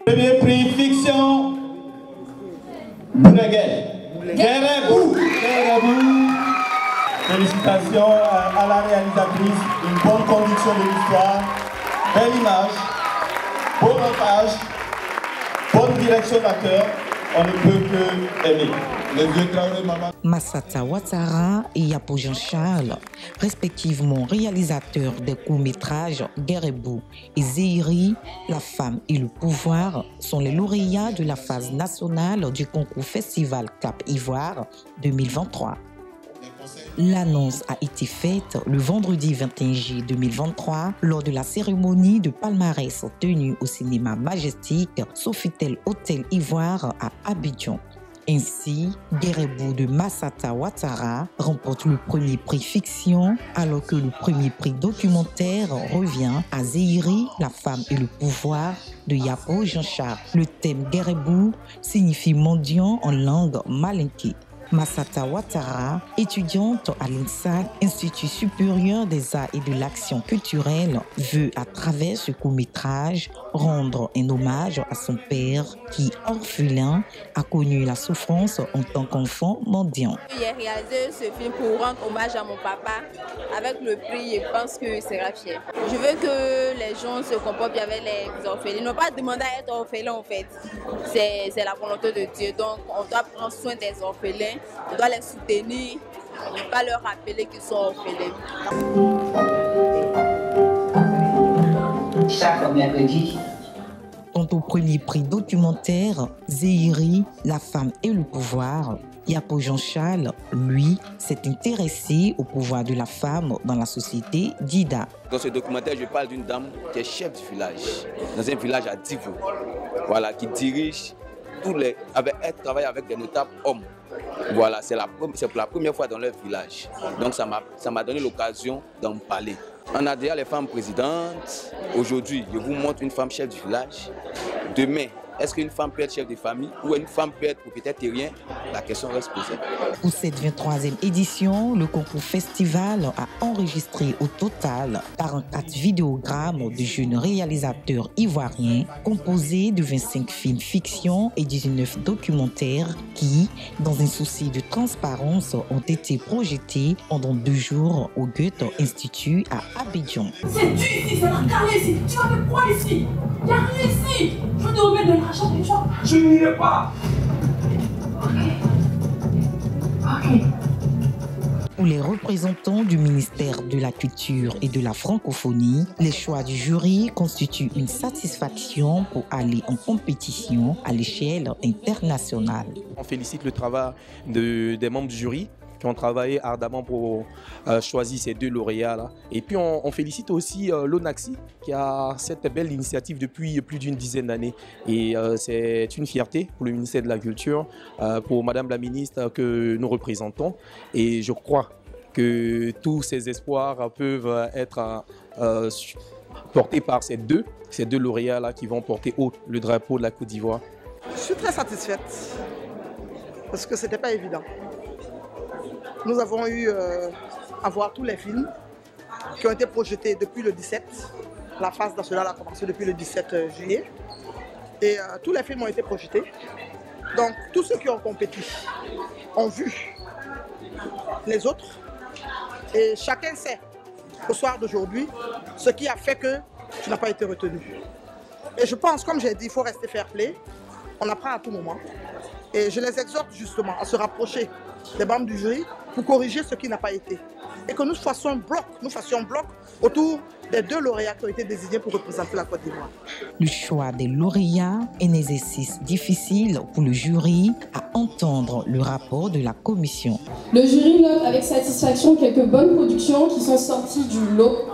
Premier prix fiction, Bouneguet. Guérebou. Félicitations à la réalisatrice, une bonne conduction de l'histoire, belle image, beau montage, bonne direction d'acteur, on ne peut que aimer. Massata Ouattara et Yapo Jean-Charles, respectivement réalisateurs des courts-métrages Guérebou et Zéhiri, La femme et le pouvoir, sont les lauréats de la phase nationale du concours Festival Cap Ivoire 2023. L'annonce a été faite le vendredi 21 juillet 2023 lors de la cérémonie de palmarès tenue au cinéma Majestic Sofitel Hôtel Ivoire à Abidjan. Ainsi, Guérebou de Massata Ouattara remporte le premier prix fiction, alors que le premier prix documentaire revient à Zéhiri, La femme et le pouvoir de Yapo Jean-Charles. Le thème Guérebou signifie mendiant en langue malinké. Massata Ouattara, étudiante à l'INSAC, Institut supérieur des arts et de l'action culturelle, veut à travers ce court-métrage rendre un hommage à son père qui, orphelin, a connu la souffrance en tant qu'enfant mendiant. J'ai réalisé ce film pour rendre hommage à mon papa. Avec le prix, je pense que c'est fier. Je veux que les gens se comportent bien avec les orphelins. Ils n'ont pas demandé à être orphelins en fait. C'est la volonté de Dieu. Donc on doit prendre soin des orphelins. On doit les soutenir, ne pas leur rappeler qu'ils sont orphelins. Chaque mercredi. Quant au premier prix documentaire, Zéhiri, La femme et le pouvoir, Yapo Jean-Charles, lui, s'est intéressé au pouvoir de la femme dans la société d'Ida. Dans ce documentaire, je parle d'une dame qui est chef du village, dans un village à Divo, voilà, qui dirige elle travaille avec des notables hommes. Voilà, c'est pour la première fois dans leur village. Donc ça m'a donné l'occasion d'en parler. On a déjà les femmes présidentes. Aujourd'hui, je vous montre une femme chef du village. Demain, est-ce qu'une femme peut être chef de famille ou une femme peut être propriétaire terrien? La question reste posée. Pour cette 23e édition, le concours festival a enregistré au total 44 vidéogrammes de jeunes réalisateurs ivoiriens composés de 25 films fiction et 19 documentaires qui, dans un souci de transparence, ont été projetés pendant 2 jours au Goethe Institut à Abidjan. C'est tu ici, c'est la carré ici. Tu vas faire quoi ici? Il n'y a rien ici. Je vais te remettre de l'argent des gens. Je n'irai pas. Ok. Pour les représentants du ministère de la Culture et de la Francophonie, les choix du jury constituent une satisfaction pour aller en compétition à l'échelle internationale. On félicite le travail des membres du jury qui ont travaillé ardemment pour choisir ces 2 lauréats-là. Et puis on félicite aussi l'ONACSI qui a cette belle initiative depuis plus d'une dizaine d'années. Et c'est une fierté pour le ministère de la Culture, pour Madame la ministre que nous représentons. Et je crois que tous ces espoirs peuvent être portés par ces deux lauréats-là qui vont porter haut le drapeau de la Côte d'Ivoire. Je suis très satisfaite parce que ce n'était pas évident. Nous avons eu à voir tous les films qui ont été projetés depuis le 17. La phase nationale a commencé depuis le 17 juillet. Et tous les films ont été projetés. Donc tous ceux qui ont compétit ont vu les autres. Et chacun sait au soir d'aujourd'hui ce qui a fait que tu n'as pas été retenu. Et je pense, comme j'ai dit, il faut rester fair play. On apprend à tout moment. Et je les exhorte justement à se rapprocher des membres du jury pour corriger ce qui n'a pas été. Et que nous fassions bloc autour des 2 lauréats qui ont été désignés pour représenter la Côte d'Ivoire. Le choix des lauréats est un exercice difficile pour le jury à entendre le rapport de la commission. Le jury note avec satisfaction quelques bonnes productions qui sont sorties du lot.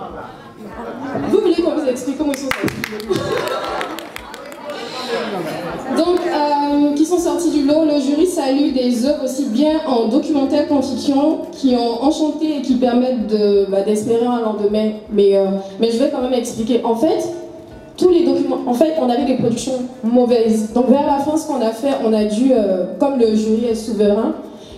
Vous voulez qu'on vous explique comment ils sont sortis du lot? Donc, qui sont sortis du lot, le jury salue des œuvres aussi bien en documentaire qu'en fiction qui ont enchanté et qui permettent d'espérer un lendemain. Mais je vais quand même expliquer. En fait, tous les documents, on avait des productions mauvaises. Donc vers la fin, ce qu'on a fait, on a dû, comme le jury est souverain,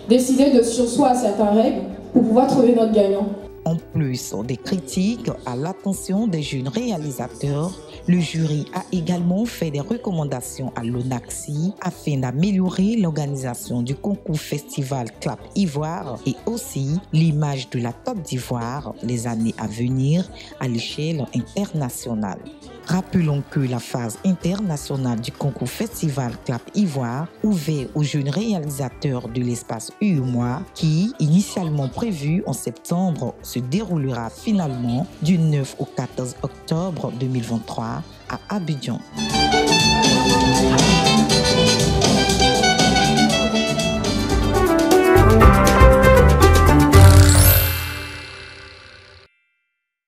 décider de surseoir à certaines règles pour pouvoir trouver notre gagnant. En plus des critiques à l'attention des jeunes réalisateurs, le jury a également fait des recommandations à l'ONACSI afin d'améliorer l'organisation du concours festival Clap Ivoire et aussi l'image de la Côte d'Ivoire les années à venir à l'échelle internationale. Rappelons que la phase internationale du concours festival Clap Ivoire, ouvert aux jeunes réalisateurs de l'espace UEMOA, qui, initialement prévu en septembre, se déroulera finalement du 9 au 14 octobre 2023 à Abidjan.